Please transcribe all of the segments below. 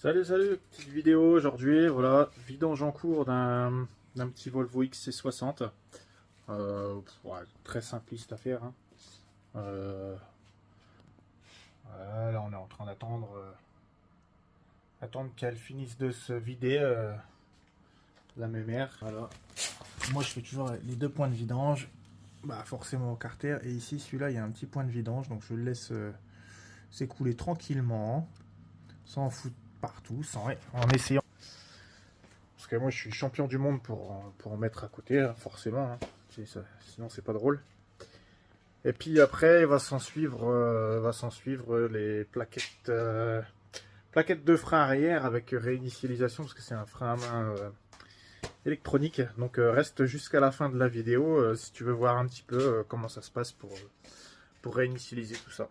Salut, salut, petite vidéo aujourd'hui, voilà, vidange en cours d'un petit Volvo XC60. Ouais, très simpliste à faire, hein. Voilà, là on est en train d'attendre qu'elle finisse de se vider, la mémère. Voilà. Moi je fais toujours les deux points de vidange, bah forcément au carter, et ici celui-là il y a un petit point de vidange, donc je le laisse s'écouler tranquillement, sans foutre partout, en essayant. Parce que moi je suis champion du monde pour en mettre à côté, hein, forcément, hein. Sinon c'est pas drôle. Et puis après va s'en suivre les plaquettes de frein arrière avec réinitialisation, parce que c'est un frein à main électronique. Donc reste jusqu'à la fin de la vidéo si tu veux voir un petit peu comment ça se passe pour réinitialiser tout ça.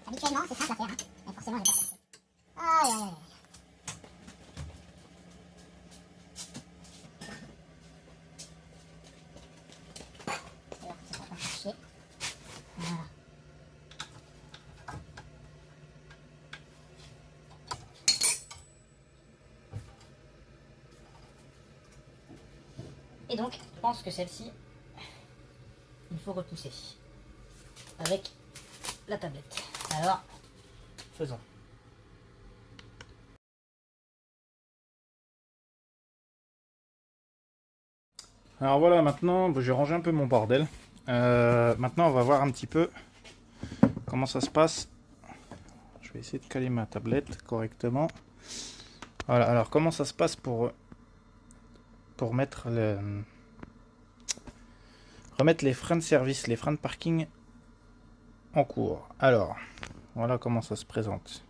Habituellement, c'est simple à faire, hein. Mais forcément, j'ai pas compris. Aïe, aïe, aïe. D'ailleurs, c'est pas faire chier. Voilà. Et donc, je pense que celle-ci, il faut repousser avec la tablette. Alors, faisons. Alors voilà, maintenant j'ai rangé un peu mon bordel. Maintenant on va voir un petit peu comment ça se passe. Je vais essayer de caler ma tablette correctement. Voilà, alors comment ça se passe pour remettre les freins de service, les freins de parking en cours. Alors, voilà comment ça se présente. Ça se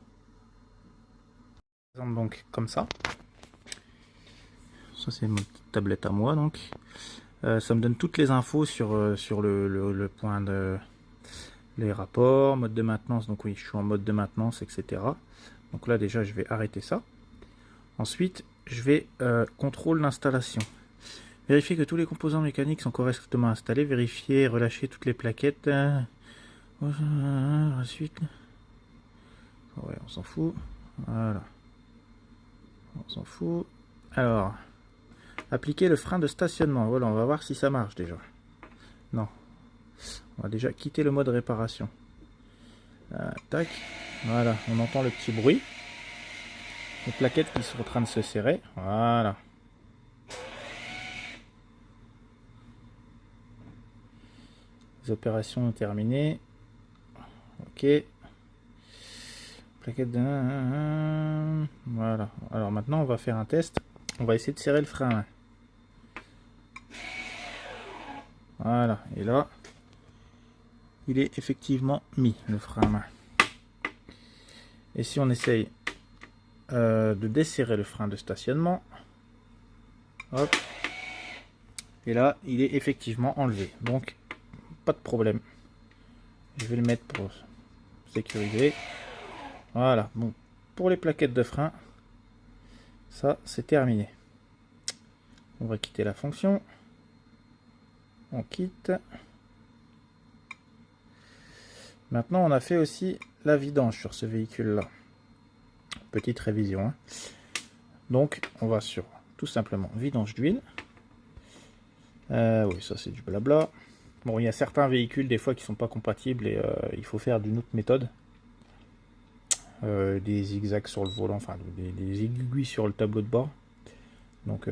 présente donc comme ça. Ça c'est ma petite tablette à moi donc. Ça me donne toutes les infos sur le point de les rapports, mode de maintenance. Donc oui, je suis en mode de maintenance, etc. Donc là déjà je vais arrêter ça. Ensuite je vais contrôle d'installation. Vérifier que tous les composants mécaniques sont correctement installés. Vérifier et relâcher toutes les plaquettes. Ensuite, ouais, on s'en fout. Voilà. On s'en fout. Alors, appliquer le frein de stationnement. Voilà, on va voir si ça marche déjà. Non. On va déjà quitter le mode réparation. Tac. Voilà, on entend le petit bruit. Les plaquettes qui sont en train de se serrer. Voilà. Les opérations terminées. Ok. Plaquette de... Voilà. Alors maintenant, on va faire un test. On va essayer de serrer le frein. Voilà. Et là, il est effectivement mis, le frein à main. Et si on essaye de desserrer le frein de stationnement, hop, et là, il est effectivement enlevé. Donc, pas de problème. Je vais le mettre pour sécuriser. Voilà. Bon, pour les plaquettes de frein, ça, c'est terminé. On va quitter la fonction. On quitte. Maintenant, on a fait aussi la vidange sur ce véhicule-là. Petite révision. Hein. Donc, on va sur tout simplement vidange d'huile. Oui, ça c'est du blabla. Bon, il y a certains véhicules des fois qui sont pas compatibles et il faut faire d'une autre méthode. Des zigzags sur le volant, enfin des aiguilles sur le tableau de bord. Donc,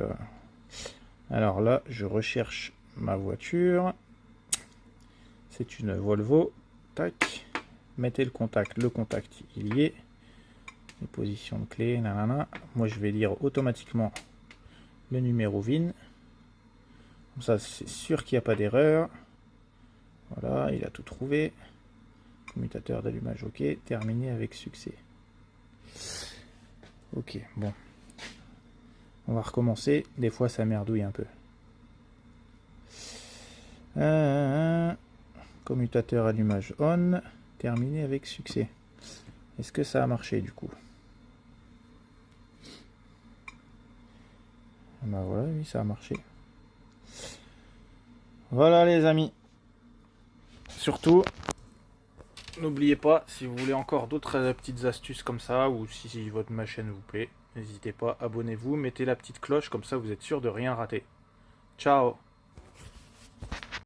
alors là, je recherche ma voiture. C'est une Volvo. Tac. Mettez le contact il y est. Les positions de clé, nanana. Moi, je vais lire automatiquement le numéro VIN. Comme ça, c'est sûr qu'il n'y a pas d'erreur. Voilà, il a tout trouvé. Commutateur d'allumage, ok. Terminé avec succès. Ok, bon. On va recommencer. Des fois, ça merdouille un peu. Commutateur allumage on. Terminé avec succès. Est-ce que ça a marché du coup? Ben voilà, oui, ça a marché. Voilà les amis. Surtout, n'oubliez pas, si vous voulez encore d'autres petites astuces comme ça, ou si votre ma chaîne vous plaît, n'hésitez pas, abonnez-vous, mettez la petite cloche, comme ça vous êtes sûr de rien rater. Ciao!